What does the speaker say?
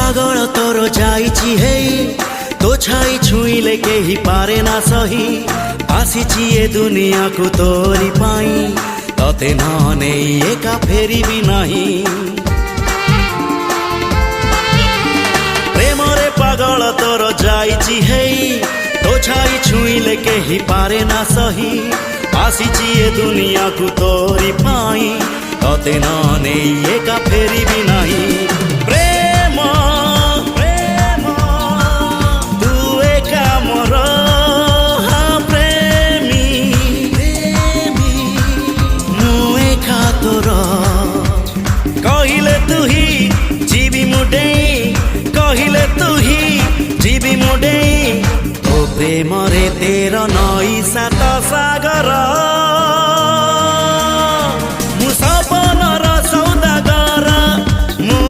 पागल तोर जाइछि हेई तो छाई छुईले केही पारे ना सही आसीछि ए दुनिया को तोरी पाई तते न नेई एका फेरिबी नाही प्रेमरे पागल तोर जाइछि हेई तो छाई छुईले केही पारे ना सही आसीछि ए दुनिया को तोरी पाई तते न नेई एका फेरिबी नाही प्रेम प्रेम तू एका मोर हाँ प्रेमी प्रेमी मु एका तोर कहिले तू ही जीवी मुडे कहिले तू ही जीवी मुडे तो प्रेम रे तेर नई सात सागर।